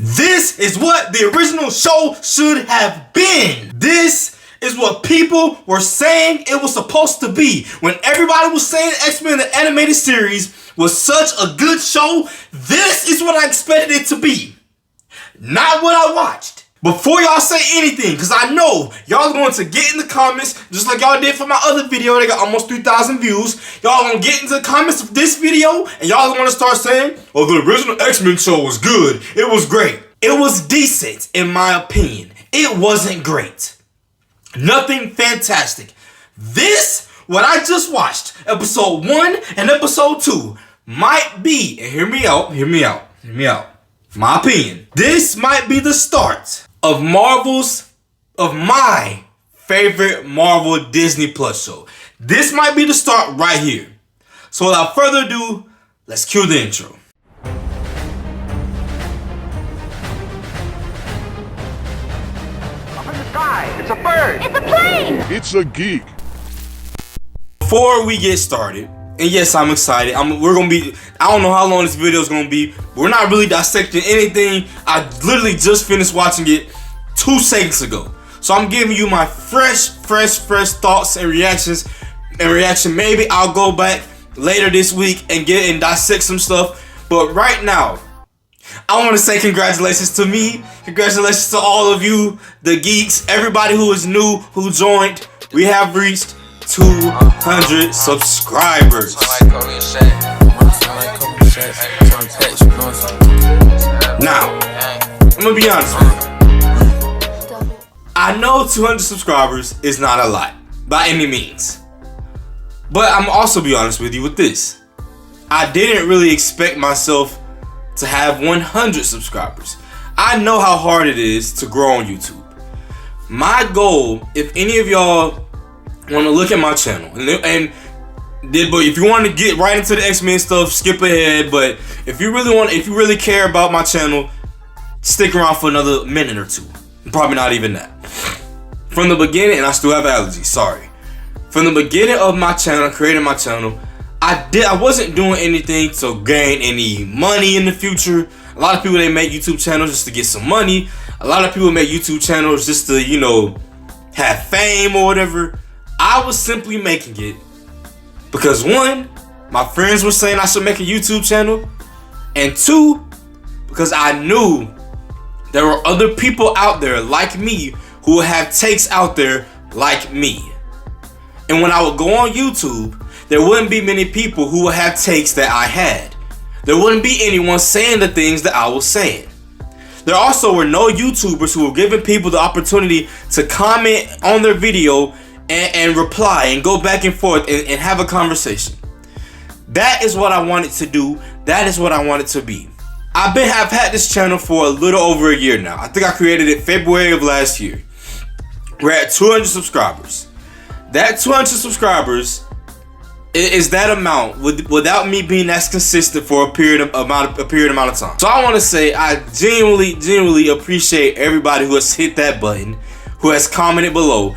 This is what the original show should have been. This is what people were saying it was supposed to be. When everybody was saying X-Men the animated series was such a good show, this is what I expected it to be. Not what I watched. Before y'all say anything, because I know y'all are going to get in the comments, just like y'all did for my other video, they got almost 3,000 views. Y'all are going to get into the comments of this video, and y'all are going to start saying, oh, the original X-Men show was good. It was great. It was decent, in my opinion. It wasn't great. Nothing fantastic. This, what I just watched, episode 1 and episode 2, might be, and hear me out, my opinion, this might be the start of my favorite Marvel Disney Plus show. This might be the start right here. So without further ado, let's cue the intro. Up in the sky, it's a bird. It's a plane! It's a geek. Before we get started, and yes, I'm excited. I don't know how long this video is going to be. We're not really dissecting anything. I literally just finished watching it 2 seconds ago. So I'm giving you my fresh thoughts and reactions. Maybe I'll go back later this week and dissect some stuff. But right now, I want to say congratulations to me. Congratulations to all of you, the geeks, everybody who is new, who joined. We have reached 200 subscribers. Now, I'm gonna be honest with you. I know 200 subscribers is not a lot by any means, but I'm also be honest with you with this. I didn't really expect myself to have 100 subscribers. I know how hard it is to grow on YouTube. My goal, if any of y'all want to look at my channel, but if you want to get right into the X-Men stuff, skip ahead. But if you really care about my channel, stick around for another minute or two. Probably not even that. From the beginning, and I still have allergies, sorry. From the beginning of my channel, creating my channel, I wasn't doing anything to gain any money in the future. A lot of people, they make YouTube channels just to get some money. A lot of people make YouTube channels just to, have fame or whatever. I was simply making it because 1, my friends were saying I should make a YouTube channel, and 2, because I knew there were other people out there like me who would have takes out there like me. And when I would go on YouTube, there wouldn't be many people who would have takes that I had. There wouldn't be anyone saying the things that I was saying. There also were no YouTubers who were giving people the opportunity to comment on their video and reply and go back and forth and have a conversation. That is what I wanted to do. That is what I wanted to be. I've had this channel for a little over a year now. I think I created it February of last year. We're at 200 subscribers. That 200 subscribers is that amount without me being as consistent for a period amount of time. So I want to say I genuinely appreciate everybody who has hit that button, who has commented below.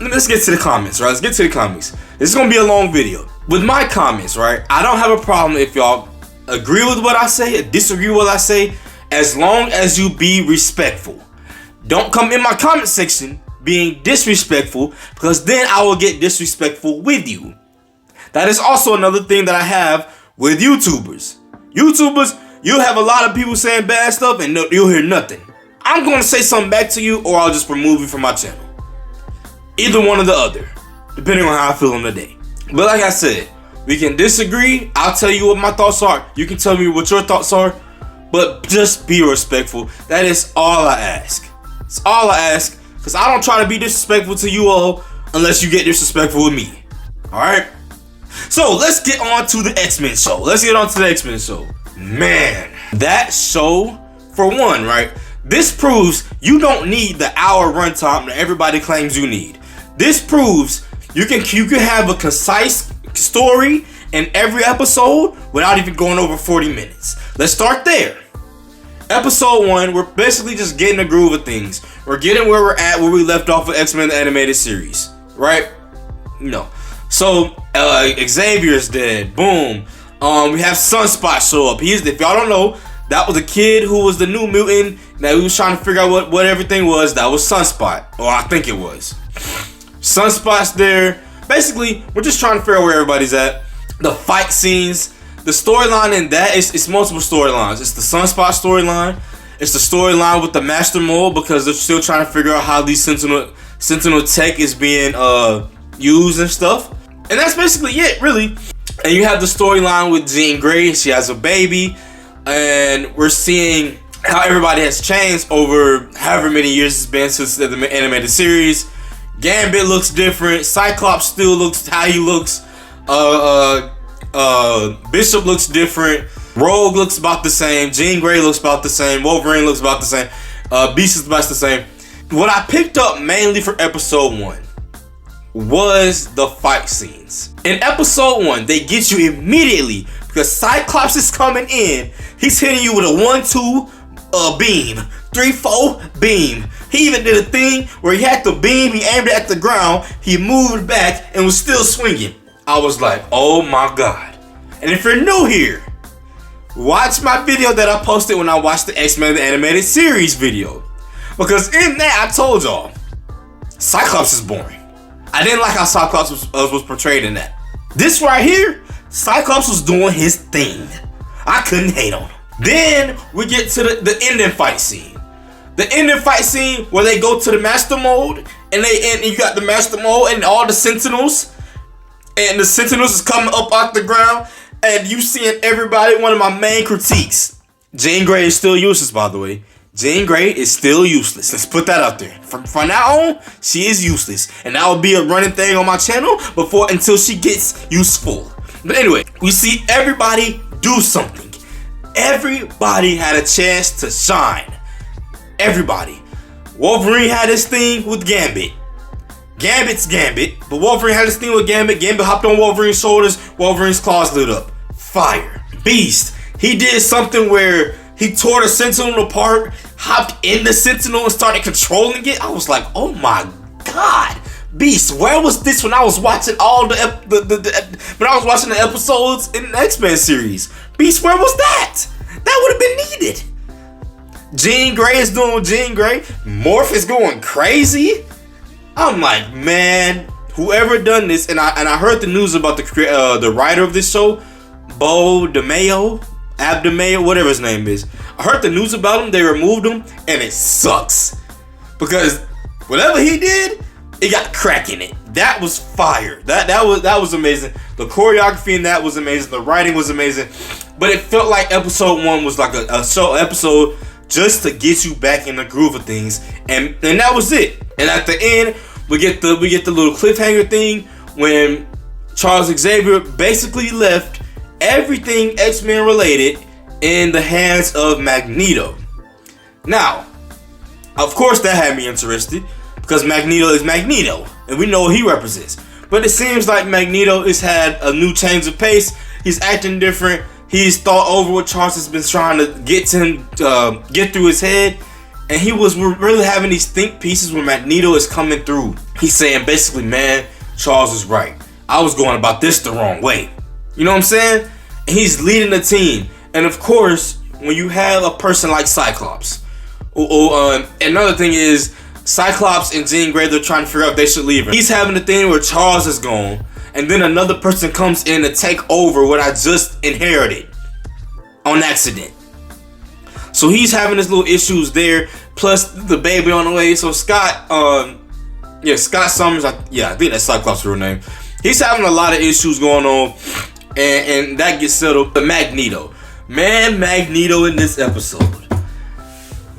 Let's get to the comments, right? Let's get to the comments. This is gonna be a long video. With my comments, right? I don't have a problem if y'all agree with what I say or disagree with what I say, as long as you be respectful. Don't come in my comment section being disrespectful, because then I will get disrespectful with you. That is also another thing that I have with YouTubers. YouTubers, you have a lot of people saying bad stuff and you'll hear nothing. I'm gonna say something back to you, or I'll just remove you from my channel. Either one or the other, depending on how I feel on the day. But like I said, we can disagree. I'll tell you what my thoughts are. You can tell me what your thoughts are. But just be respectful. That is all I ask. It's all I ask. Because I don't try to be disrespectful to you all unless you get disrespectful with me. Alright? So let's get on to the X-Men show. Man, that show, for one, right? This proves you don't need the hour runtime that everybody claims you need. This proves you can have a concise story in every episode without even going over 40 minutes. Let's start there. Episode 1, we're basically just getting the groove of things. We're getting where we're at, where we left off with X-Men the animated series, right? No. So Xavier's dead. Boom. We have Sunspot show up. If y'all don't know, That was a kid who was the new mutant that we was trying to figure out what everything was. That was Sunspot, or I think it was. Sunspot's there. Basically, we're just trying to figure out where everybody's at. The fight scenes, the storyline in that, it's multiple storylines. It's the Sunspot storyline. It's the storyline with the Master Mold, because they're still trying to figure out how these Sentinel tech is being used and stuff. And that's basically it, really. And you have the storyline with Jean Grey. She has a baby. And we're seeing how everybody has changed over however many years it's been since the animated series. Gambit looks different. Cyclops still looks how he looks. Bishop looks different. Rogue looks about the same. Jean Grey looks about the same. Wolverine looks about the same. Beast is about the same. What I picked up mainly for episode 1 was the fight scenes. In episode 1, they get you immediately because Cyclops is coming in. He's hitting you with a 1-2 beam, 3-4 beam. He even did a thing where he had the beam, he aimed it at the ground, he moved back and was still swinging. I was like, oh my god. And if you're new here, watch my video that I posted when I watched the X-Men the Animated Series video. Because in that, I told y'all, Cyclops is boring. I didn't like how Cyclops was portrayed in that. This right here, Cyclops was doing his thing. I couldn't hate on him. Then we get to the ending fight scene. The ending fight scene where they go to the Master Mold and you got the Master Mold and all the Sentinels. And the Sentinels is coming up off the ground. And you seeing everybody, one of my main critiques. Jean Grey is still useless, by the way. Jean Grey is still useless. Let's put that out there. From now on, she is useless. And that will be a running thing on my channel until she gets useful. But anyway, we see everybody do something. Everybody had a chance to shine. Everybody. Wolverine had his thing with Gambit. Gambit's Gambit, but Wolverine had his thing with Gambit. Gambit hopped on Wolverine's shoulders. Wolverine's claws lit up. Fire. Beast. He did something where he tore the Sentinel apart, hopped in the Sentinel and started controlling it. I was like, oh my god. Beast, where was this when I was watching when I was watching the episodes in the X-Men series? Beast, where was that? That would have been needed. Jean Grey is doing Jean Grey. Morph is going crazy. I'm like, man, whoever done this, and I heard the news about the writer of this show, Bo DeMayo, Abdemayo, whatever his name is. I heard the news about him. They removed him, and it sucks because whatever he did, it got crack in it. That was fire. That was amazing. The choreography in that was amazing. The writing was amazing. But it felt like episode 1 was like a show episode just to get you back in the groove of things, and that was it. And at the end, we get the little cliffhanger thing when Charles Xavier basically left everything X-Men related in the hands of Magneto. Now, of course, that had me interested because Magneto is Magneto, and we know what he represents. But it seems like Magneto has had a new change of pace. He's acting different. He's thought over what Charles has been trying to get to him, get through his head. And he was really having these think pieces where Magneto is coming through. He's saying basically, man, Charles is right. I was going about this the wrong way. You know what I'm saying? And he's leading the team. And of course, when you have a person like Cyclops, another thing is Cyclops and Jean Grey, they're trying to figure out if they should leave her. He's having the thing where Charles is gone, and then another person comes in to take over what I just inherited on accident. So he's having his little issues there, plus the baby on the way. So Scott Summers, I think that's Cyclops' real name. He's having a lot of issues going on, and that gets settled. But Magneto in this episode.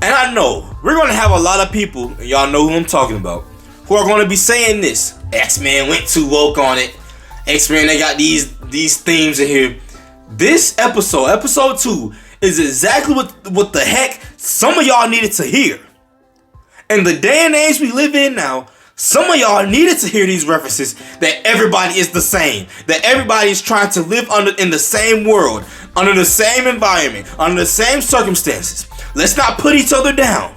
And I know we're gonna have a lot of people, and y'all know who I'm talking about, who are gonna be saying this. X-Men went too woke on it. X-Men, they got these themes in here. This episode 2, is exactly what the heck some of y'all needed to hear. In the day and age we live in now, some of y'all needed to hear these references that everybody is the same, that everybody is trying to live in the same world, under the same environment, under the same circumstances. Let's not put each other down.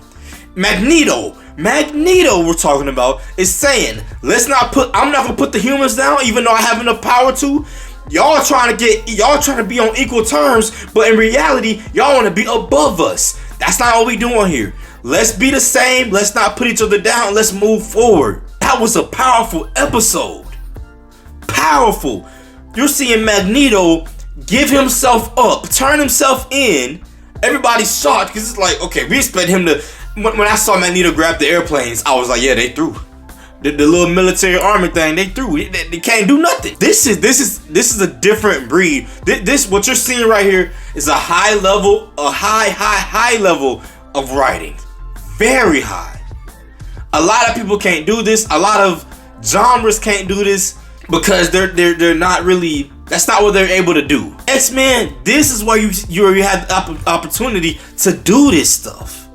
Magneto we're talking about is saying, I'm not gonna put the humans down, even though I have enough power to. Y'all trying to be on equal terms, but in reality, y'all want to be above us. That's not what we doing here. Let's be the same. Let's not put each other down. Let's move forward. That was a powerful episode. Powerful. You're seeing Magneto give himself up, turn himself in. Everybody's shocked because it's like, okay, we expect him to. When I saw Magneto grab the airplanes, I was like, yeah, they threw. The little military army thing, they threw. They can't do nothing. This is a different breed. This what you're seeing right here is a high level of writing. Very high. A lot of people can't do this. A lot of genres can't do this because they're not really. That's not what they're able to do. X-Men, this is where you have the opportunity to do this stuff,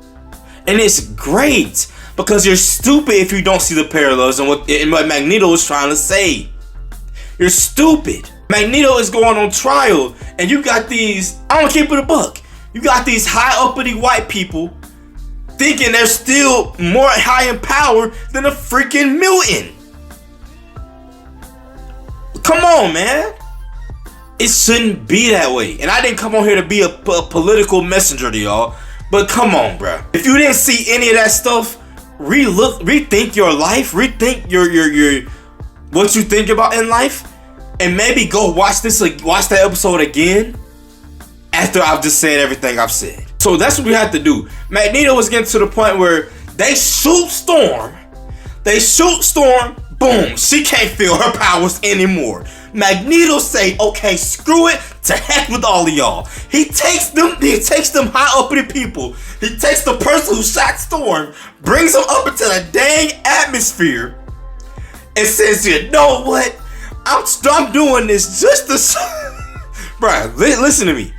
and it's great because you're stupid if you don't see the parallels and what Magneto is trying to say. You're stupid. Magneto is going on trial, and you got these. I'm gonna keep it a buck. You got these high uppity white people thinking they're still more high in power than a freaking mutant. Come on, man. It shouldn't be that way. And I didn't come on here to be a political messenger to y'all. But come on, bro. If you didn't see any of that stuff, rethink your life. Rethink your what you think about in life. And maybe go watch that episode again after I've just said everything I've said. So that's what we have to do. Magneto was getting to the point where they shoot Storm. Boom. She can't feel her powers anymore. Magneto say, okay, screw it. To heck with all of y'all. He takes them high uppity people. He takes the person who shot Storm, brings them up into the dang atmosphere, and says, you know what? I'm doing this just to bruh, listen to me.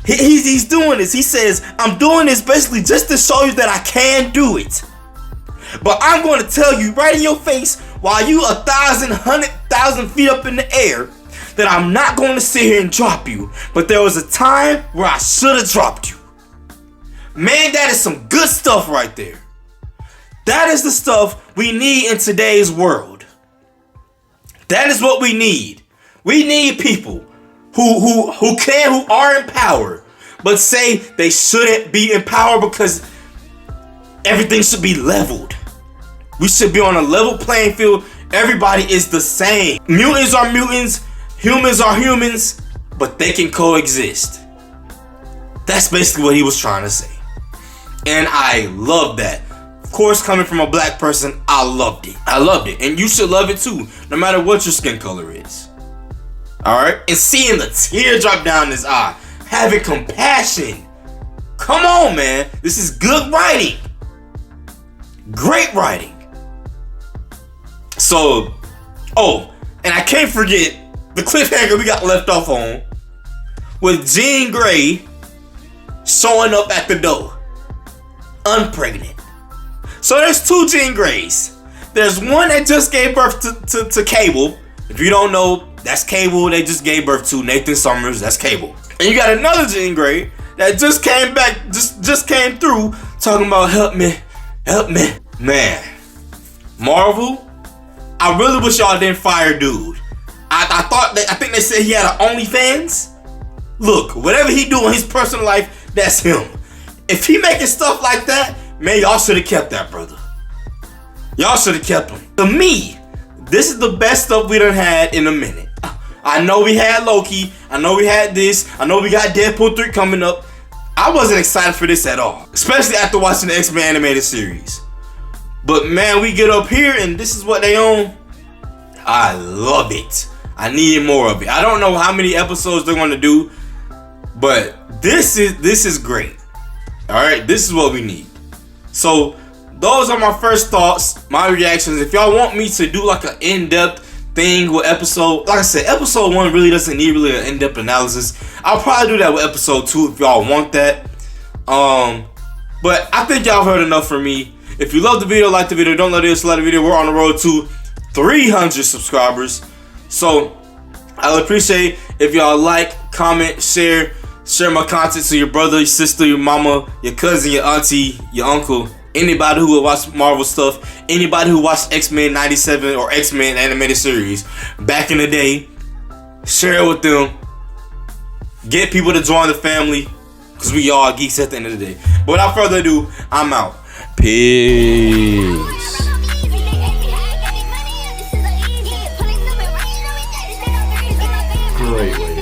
He's doing this. He says, I'm doing this basically just to show you that I can do it. But I'm going to tell you right in your face while you 100,000 feet up in the air that I'm not going to sit here and drop you. But there was a time where I should have dropped you. Man, that is some good stuff right there. That is the stuff we need in today's world. That is what we need. We need people who are in power, but say they shouldn't be in power because everything should be leveled. We should be on a level playing field. Everybody is the same. Mutants are mutants, humans are humans, but they can coexist. That's basically what he was trying to say. And I love that. Of course, coming from a black person, I loved it. And you should love it too, no matter what your skin color is. Alright? And seeing the tear drop down his eye, having compassion. Come on, man. This is good writing. Great writing. So, and I can't forget the cliffhanger we got left off on with Jean Grey showing up at the door, unpregnant. So there's two Jean Greys. There's one that just gave birth to Cable. If you don't know, that's Cable. They just gave birth to Nathan Summers. That's Cable. And you got another Jean Grey that just came back, just came through talking about help me. Man, Marvel, I really wish y'all didn't fire dude. I think they said he had an OnlyFans. Look, whatever he do in his personal life, that's him. If he making stuff like that, man, y'all should have kept that brother. Y'all should have kept him. To me, this is the best stuff we done had in a minute. I know we had Loki. I know we had this. I know we got Deadpool 3 coming up. I wasn't excited for this at all, especially after watching the X-Men animated series. But man, we get up here and this is what they own. I love it. I need more of it. I don't know how many episodes they're going to do, but this is great. All right, this is what we need. So those are my first thoughts, my reactions. If y'all want me to do like an in-depth thing with episode, like I said, episode 1 really doesn't need really an in-depth analysis. I'll probably do that with episode 2 if y'all want that. But I think y'all heard enough from me. If you love the video, like the video. Don't let it dislike the video. We're on the road to 300 subscribers. So I'll appreciate if y'all like, comment, share my content to your brother, your sister, your mama, your cousin, your auntie, your uncle, anybody who will watch Marvel stuff, anybody who watched X-Men 97 or X-Men animated series back in the day. Share it with them. Get people to join the family. Because we all geeks at the end of the day. But without further ado, I'm out. Peace. Great way